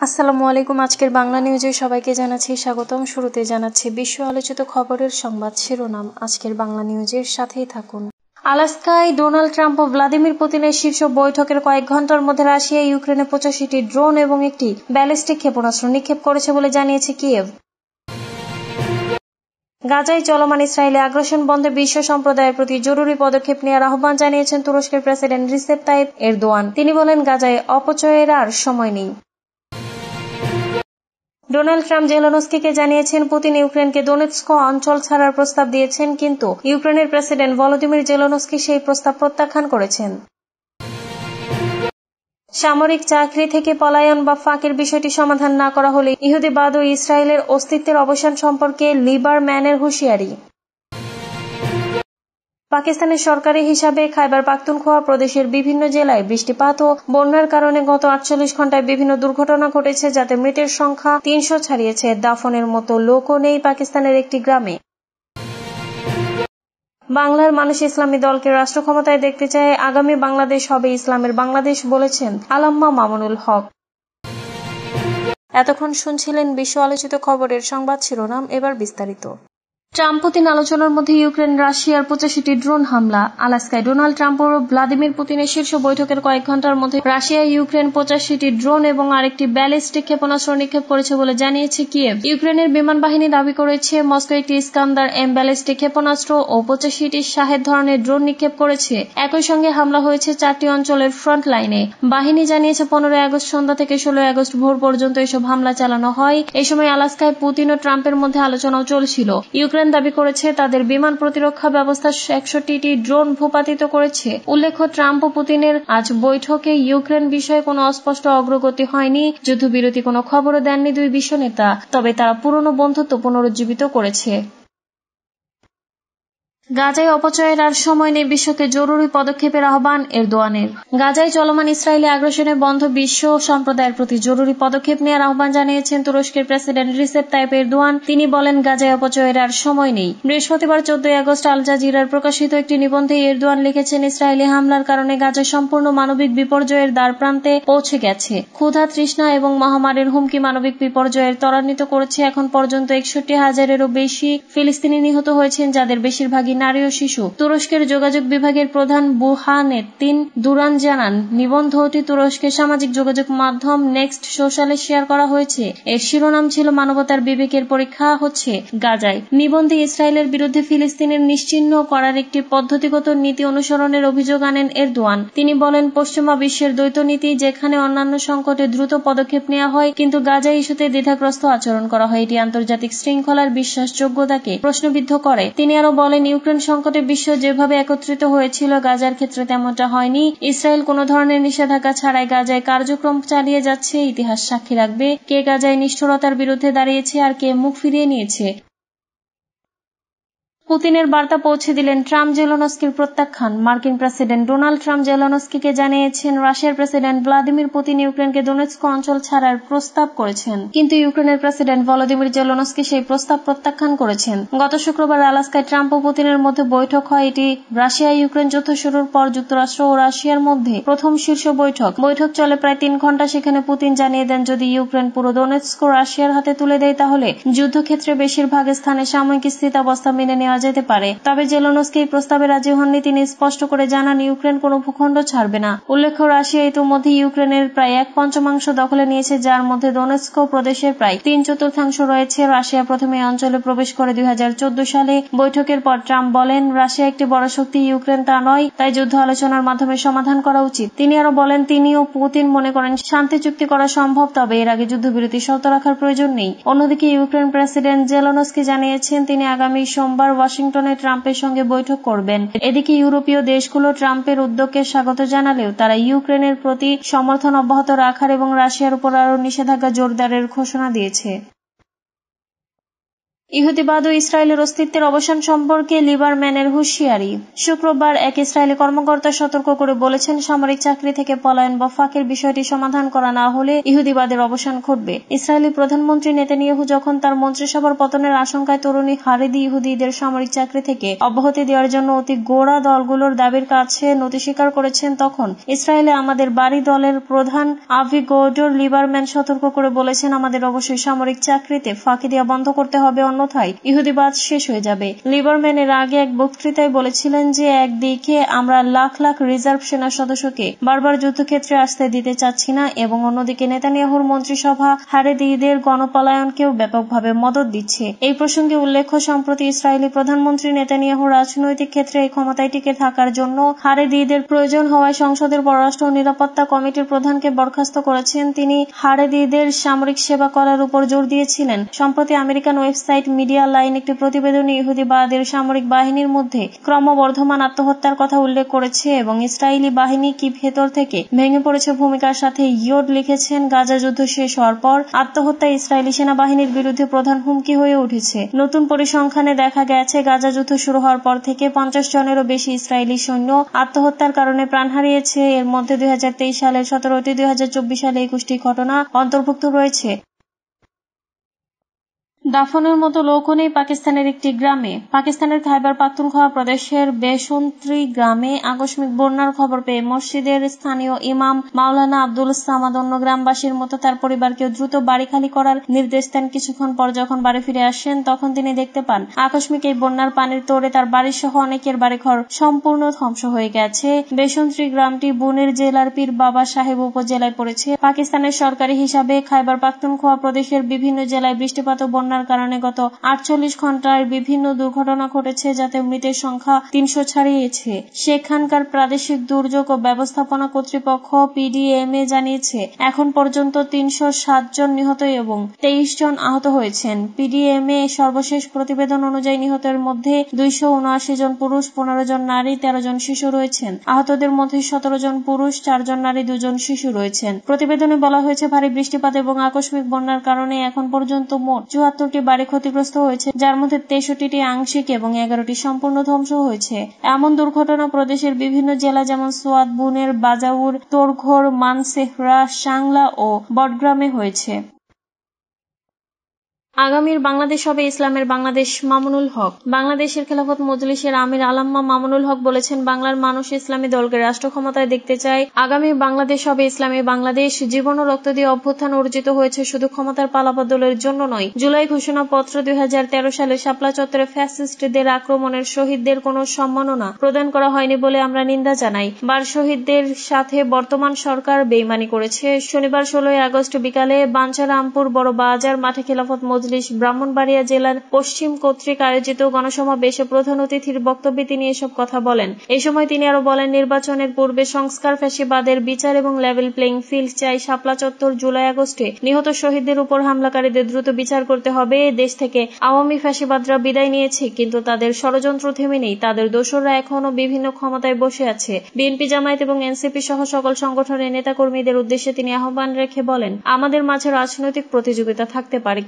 আসসালামু আলাইকুম। আজকের বাংলা নিউজে সবাইকে জানাচ্ছি স্বাগতম। শুরুতে জানাচ্ছি বিশ্ব আলোচিত খবরের সংবাদ শিরোনাম। আজকের বাংলা নিউজের সাথেই থাকুন। আলাস্কায় ডোনাল্ড ট্রাম্প ও ভ্লাদিমির পুতিনের শীর্ষ বৈঠকের কয়েক ঘন্টার মধ্যে রাশিয়া ইউক্রেনে 85টি ড্রোন এবং একটি ব্যালিস্টিক ক্ষেপণাস্ত্র নিক্ষেপ করেছে বলে জানিয়েছে কিয়েভ। গাজায় চলমান ইসরায়েলি আগ্রাসন বন্ধে বিশ্ব সম্প্রদায়ের প্রতি জরুরি পদক্ষেপ নেওয়ার আহ্বান জানিয়েছেন তুরস্কের প্রেসিডেন্ট রিসেপ তাইপ এরদোয়ান। তিনি বলেন, গাজায় অপচয়ের আর সময় নেই। ডোনাল্ড ট্রাম্প জেলেনস্কিকে জানিয়েছেন পুতিন ইউক্রেনকে দোনেৎস্ক অঞ্চল ছাড়ার প্রস্তাব দিয়েছেন, কিন্তু ইউক্রেনের প্রেসিডেন্ট ভলোদিমির জেলেনস্কি সেই প্রস্তাব প্রত্যাখ্যান করেছেন। সামরিক চাকরি থেকে পলায়ন বা ফাঁকের বিষয়টি সমাধান না করা হলে ইহুদিবাদ ও ইসরায়েলের অস্তিত্বের অবসান সম্পর্কে লিবারম্যানের হুঁশিয়ারি। পাকিস্তানের সরকারি হিসাবে খাইবার পাখতুনখোয়া প্রদেশের বিভিন্ন জেলায় বৃষ্টিপাত ও বন্যার কারণে গত 48 ঘণ্টায় বিভিন্ন দুর্ঘটনা ঘটেছে, যাতে মৃতের সংখ্যা 300 ছাড়িয়েছে। দাফনের মতো লোকও নেই পাকিস্তানের একটি গ্রামে। বাংলার মানুষ ইসলামী দলকে রাষ্ট্র ক্ষমতায় দেখতে চায়, আগামী বাংলাদেশ হবে ইসলামের বাংলাদেশ, বলেছেন আলাম্মা মামুনুল হক। এতক্ষণ শুনছিলেন বিশ্ব আলোচিত খবরের সংবাদ শিরোনাম। এবার বিস্তারিত। ট্রাম্প পুতিন আলোচনার মধ্যে ইউক্রেন রাশিয়ার 85টি ড্রোন হামলা। আলাস্কায় ডোনাল্ড ট্রাম্প ও ভ্লাদিমির পুতিনের শীর্ষ বৈঠকের কয়েক ঘন্টার মধ্যে রাশিয়া ইউক্রেন 85টি ড্রোন এবং আরেকটি ব্যালিস্টিক ক্ষেপণাস্ত্র নিক্ষেপ করেছে বলে জানিয়েছে কিয়েভ। ইউক্রেনের বিমান বাহিনী দাবি করেছে মস্কো একটি ইস্কান্দার এম ব্যালিস্টিক ক্ষেপণাস্ত্র ও 85টি শাহেদ ধরনের ড্রোন নিক্ষেপ করেছে। একই সঙ্গে হামলা হয়েছে 4টি অঞ্চলের ফ্রন্ট লাইনে। বাহিনী জানিয়েছে 15 আগস্ট সন্ধ্যা থেকে 16 আগস্ট ভোর পর্যন্ত এসব হামলা চালানো হয়। এই সময় আলাস্কায় পুতিন ও ট্রাম্পের মধ্যে আলোচনাও চলছিল। ইউক্রেন দাবি করেছে তাদের বিমান প্রতিরক্ষা ব্যবস্থা 61টি ড্রোন ভূপাতিত করেছে। উল্লেখ্য, ট্রাম্প ও পুতিনের আজ বৈঠকে ইউক্রেন বিষয়ে কোনো অস্পষ্ট অগ্রগতি হয়নি। যুদ্ধবিরতি কোনো খবরও দেননি দুই বিশ্ব নেতা, তবে তারা পুরনো বন্ধুত্ব পুনরুজ্জীবিত করেছে। গাজায় অপচয়ের আর সময় নেই, বিশ্বকে জরুরি পদক্ষেপের আহ্বান এরদোয়ানের। গাজায় চলমান ইসরায়েলি আগ্রাসনে বন্ধ বিশ্ব সম্প্রদায়ের প্রতি জরুরি পদক্ষেপ নেওয়ার আহ্বান জানিয়েছেন তুরস্কের প্রেসিডেন্ট রিসেপ তাইপ এরদোয়ান। তিনি বলেন, গাজায় অপচয়ের আর সময় নেই। বৃহস্পতিবার 14 আগস্ট আল জাজিরার প্রকাশিত একটি নিবন্ধে এরদোয়ান লিখেছেন, ইসরায়েলি হামলার কারণে গাজা সম্পূর্ণ মানবিক বিপর্যয়ের দ্বারপ্রান্তে পৌঁছে গেছে। ক্ষুধা, তৃষ্ণা এবং মহামারীর হুমকি মানবিক বিপর্যয়ের ত্বরান্বিত করেছে। এখন পর্যন্ত 61,000-এরও বেশি ফিলিস্তিনি নিহত হয়েছেন, যাদের বেশিরভাগই নারী ও শিশু। তুরস্কের যোগাযোগ বিভাগের প্রধান বুরহানেত্তিন দুরান জানান, নিবন্ধটি তুরস্কের সামাজিক যোগাযোগ মাধ্যম নেক্সট সোশ্যালে শেয়ার করা হয়েছে। এর শিরোনাম ছিল, মানবতার বিবেকের পরীক্ষা হচ্ছে গাজায়। নিবন্ধে ইসরায়েলের বিরুদ্ধে ফিলিস্তিনের নিশ্চিহ্ন করার একটি পদ্ধতিগত নীতি অনুসরণের অভিযোগ আনেন এরদোয়ান। তিনি বলেন, পশ্চিমা বিশ্বের দ্বৈত নীতি, যেখানে অন্যান্য সংকটে দ্রুত পদক্ষেপ নেওয়া হয় কিন্তু গাজা ইস্যুতে দ্বিধাগ্রস্ত আচরণ করা হয়, এটি আন্তর্জাতিক শৃঙ্খলার বিশ্বাসযোগ্যতাকে প্রশ্নবিদ্ধ করে। তিনি আরো বলেন, ইউক্রেন সংকটে বিশ্ব যেভাবে একত্রিত হয়েছিল, গাজার ক্ষেত্রে তেমনটা হয়নি। ইসরায়েল কোনো ধরনের নিষেধাজ্ঞা ছাড়াই গাজায় কার্যক্রম চালিয়ে যাচ্ছে। ইতিহাস সাক্ষী রাখবে কে গাজায় নিষ্ঠুরতার বিরুদ্ধে দাঁড়িয়েছে আর কে মুখ ফিরিয়ে নিয়েছে। পুতিনের বার্তা পৌঁছে দিলেন ট্রাম্প, জেলেনস্কির প্রত্যাখ্যান। মার্কিন প্রেসিডেন্ট ডোনাল্ড ট্রাম্প জেলেনস্কিকে জানিয়েছেন রাশিয়ার প্রেসিডেন্ট ভ্লাদিমির পুতিন ইউক্রেনকে দোনেৎস্ক অঞ্চল ছাড়ার প্রস্তাব করেছেন, কিন্তু ইউক্রেনের প্রেসিডেন্ট ভলোদিমির জেলেনস্কি সেই প্রস্তাব প্রত্যাখ্যান করেছেন। গত শুক্রবার আলাস্কায় ট্রাম্প ও পুতিনের মধ্যে বৈঠক হয়। এটি রাশিয়া ইউক্রেন যুদ্ধ শুরুর পর যুক্তরাষ্ট্র ও রাশিয়ার মধ্যে প্রথম শীর্ষ বৈঠক। বৈঠক চলে প্রায় 3 ঘণ্টা। সেখানে পুতিন জানিয়ে দেন, যদি ইউক্রেন পুরো দোনেৎস্ক রাশিয়ার হাতে তুলে দেয়, তাহলে যুদ্ধক্ষেত্রে বেশিরভাগ স্থানে সাময়িক স্থিতাবস্থা মেনে নেওয়া যেতে পারে। তবে জেলেনস্কি এই প্রস্তাবে রাজি হননি। তিনি স্পষ্ট করে জানান, ইউক্রেন কোনো ভূখণ্ড ছাড়বে না। উল্লেখ্য, রাশিয়া ইতিমধ্যে ইউক্রেনের প্রায় 1/5 দখলে নিয়েছে, যার মধ্যে দোনেৎস্ক প্রদেশের প্রায় 3/4 রয়েছে। রাশিয়া প্রথমে এই অঞ্চলে প্রবেশ করে 2014 সালে। বৈঠকের পর ট্রাম্প বলেন, রাশিয়া একটি বড় শক্তি, ইউক্রেন তা নয়, তাই যুদ্ধ আলোচনার মাধ্যমে সমাধান করা উচিত। তিনি আরো বলেন, তিনি ও পুতিন মনে করেন শান্তি চুক্তি করা সম্ভব, তবে এর আগে যুদ্ধবিরতি শর্ত রাখার প্রয়োজন নেই। অন্যদিকে ইউক্রেন প্রেসিডেন্ট জেলেনস্কি জানিয়েছেন, তিনি আগামী সোমবার ওয়াশিংটনে ট্রাম্পের সঙ্গে বৈঠক করবেন। এদিকে ইউরোপীয় দেশগুলো ট্রাম্পের উদ্যোগকে স্বাগত জানালেও তারা ইউক্রেনের প্রতি সমর্থন অব্যাহত রাখার এবং রাশিয়ার উপর আরও নিষেধাজ্ঞা জোরদারের ঘোষণা দিয়েছে। ইহুদিবাদ ও ইসরায়েলের অস্তিত্বের অবসান সম্পর্কে লিবারম্যানের হুঁশিয়ারি। শুক্রবার এক ইসরায়েলি কর্মকর্তা সতর্ক করে বলেছেন, সামরিক চাকরি থেকে পলায়ন বা ফাঁকের বিষয়টি সমাধান করা না হলে ইহুদিবাদের অবসান ঘটবে। ইসরায়েলি প্রধানমন্ত্রী নেতানিয়াহু যখন তার মন্ত্রিসভার পতনের আশঙ্কায় তরুণী হারেদি ইহুদিদের সামরিক চাকরি থেকে অব্যাহতি দেওয়ার জন্য অতি গোঁড়া দলগুলোর দাবির কাছে নতি স্বীকার করেছেন, তখন ইসরায়েলে আমাদের বাড়ি দলের প্রধান আভিগডোর লিবারম্যান সতর্ক করে বলেছেন, আমাদের অবশ্যই সামরিক চাকরিতে ফাঁকি দেওয়া বন্ধ করতে হবে, অন্যথায় ইহুদিবাদ শেষ হয়ে যাবে। লিবারম্যান এর আগে এক বক্তৃতায় বলেছিলেন যে একদিকে আমরা লাখ লাখ রিজার্ভ সেনা সদস্যকে বারবার যুদ্ধক্ষেত্রে আসতে দিতে চাচ্ছি না এবং অন্যদিকে নেতানিয়াহুর মন্ত্রিসভা হারেদিদের গণপলায়নকেও ব্যাপকভাবে মদত দিচ্ছে। এই প্রসঙ্গে উল্লেখ্য, সম্প্রতি ইসরায়েলি প্রধানমন্ত্রী নেতানিয়াহু রাজনৈতিক ক্ষেত্রে এই ক্ষমতায় টিকে থাকার জন্য হারেদিদের প্রয়োজন হওয়ায় সংসদের পররাষ্ট্র ও নিরাপত্তা কমিটির প্রধানকে বরখাস্ত করেছেন। তিনি হারেদিদের সামরিক সেবা করার উপর জোর দিয়েছিলেন। সম্প্রতি আমেরিকান ওয়েবসাইট মিডিয়া লাইন একটি প্রতিবেদনে ইহুদিবাদের সামরিক বাহিনীর মধ্যে ক্রমবর্ধমান আত্মহত্যার কথা উল্লেখ করেছে এবং ইসরায়েলি বাহিনী কি ভেতর থেকে ভেঙে পড়েছে ভূমিকার সাথে ইয়োড লিখেছেন, গাজা যুদ্ধ শেষ হওয়ার পর আত্মহত্যা ইসরায়েলি সেনাবাহিনীর বিরুদ্ধে প্রধান হুমকি হয়ে উঠেছে। নতুন পরিসংখ্যানে দেখা গেছে, গাজা যুদ্ধ শুরু হওয়ার পর থেকে 50 জনেরও বেশি ইসরায়েলি সৈন্য আত্মহত্যার কারণে প্রাণ হারিয়েছে। এর মধ্যে 2023 সালের 17টি, 2024 সালে 21টি ঘটনা অন্তর্ভুক্ত রয়েছে। দাফনের মতো লোকও নেই পাকিস্তানের একটি গ্রামে। পাকিস্তানের খাইবার পাখতুনখোয়া প্রদেশের বেসন্ত্রী গ্রামে আকস্মিক বন্যার খবর পেয়ে মসজিদের স্থানীয় ইমাম মাওলানা আব্দুল সামাদ অন্য গ্রামবাসীর মতো তার পরিবারকে দ্রুত বাড়ি খালি করার নির্দেশ দেন। কিছুক্ষণ পর যখন বাড়ি ফিরে আসেন, তখন তিনি দেখতে পান আকস্মিক এই বন্যার পানির তোড়ে তার বাড়ি সহ অনেকের বাড়িঘর সম্পূর্ণ ধ্বংস হয়ে গেছে। বেসন্ত্রী গ্রামটি বুনের জেলার পীর বাবা সাহেব উপজেলায় পড়েছে। পাকিস্তানের সরকারি হিসাবে খাইবার পাখতুনখোয়া প্রদেশের বিভিন্ন জেলায় বৃষ্টিপাত ও বন্যার কারণে গত 48 ঘন্টায় বিভিন্ন দুর্ঘটনা ঘটেছে, যাতে মৃতের সংখ্যা 300 ছাড়িয়েছে। সেখানকার প্রাদেশিক দুর্যোগ ও ব্যবস্থাপনা কর্তৃপক্ষ পিডিএমএ জানিয়েছে, এখন পর্যন্ত 307 জন নিহত এবং 23 জন আহত হয়েছেন। পিডিএমএ সর্বশেষ প্রতিবেদন অনুযায়ী নিহতের মধ্যে 279 জন পুরুষ, 15 জন নারী, 13 জন শিশু রয়েছেন। আহতদের মধ্যে 17 জন পুরুষ, 4 জন নারী, 2 জন শিশু রয়েছেন। প্রতিবেদনে বলা হয়েছে, ভারী বৃষ্টিপাত এবং আকস্মিক বন্যার কারণে এখন পর্যন্ত মোট 74টি বাড়ি ক্ষতিগ্রস্ত হয়েছে, যার মধ্যে 63টি আংশিক এবং 11টি সম্পূর্ণ ধ্বংস হয়েছে। এমন দুর্ঘটনা প্রদেশের বিভিন্ন জেলা যেমন সোয়াত, বুনের, বাজাউর, তোরঘর, মানসেহরা, সাংলা ও বটগ্রামে হয়েছে। আগামীর বাংলাদেশ হবে ইসলামের বাংলাদেশ। মামুনুল হক। বাংলাদেশের খেলাফত মজলিসের আমির আল্লামা মামুনুল হক বলেছেন, বাংলার মানুষ ইসলামী দলকে রাষ্ট্র ক্ষমতায় দেখতে চায়। আগামী বাংলাদেশ হবে ইসলামী বাংলাদেশ। জীবন ও রক্ত দিয়ে অভ্যুত্থান অর্জিত হয়েছে, শুধু ক্ষমতার পালাবদলের জন্য নয়। জুলাই ঘোষণাপত্র 2013 সালে শাপলা চত্বরে ফ্যাসিস্টদের আক্রমণের শহীদদের কোনো সম্মাননা প্রদান করা হয়নি বলে আমরা নিন্দা জানাই। বার শহীদদের সাথে বর্তমান সরকার বেইমানি করেছে। শনিবার 16 আগস্ট বিকালে বাঞ্ছারামপুর বড় বাজার মাঠে খেলাফত মজলিস ব্রাহ্মণবাড়িয়া জেলার পশ্চিম কর্তৃক আয়োজিত গণসমাবেশে প্রধান অতিথির বক্তব্যে তিনি এসব কথা বলেন। এই সময় তিনি আরো বলেন, নির্বাচনের পূর্বে সংস্কার, ফ্যাসিবাদের বিচার এবং লেভেল প্লেইং ফিল্ড চাই। শাপলা চত্বর জুলাই আগস্টে নিহত শহীদদের উপর হামলাকারীদের দ্রুত বিচার করতে হবে। দেশ থেকে আওয়ামী ফ্যাসিবাদরা বিদায় নিয়েছে, কিন্তু তাদের ষড়যন্ত্র থেমে নেই। তাদের দোসররা এখনো বিভিন্ন ক্ষমতায় বসে আছে। বিএনপি, জামায়াত এবং এনসিপি সহ সকল সংগঠনের নেতাকর্মীদের উদ্দেশ্যে তিনি আহ্বান রেখে বলেন, আমাদের মাঝে রাজনৈতিক প্রতিযোগিতা থাকতে পারে,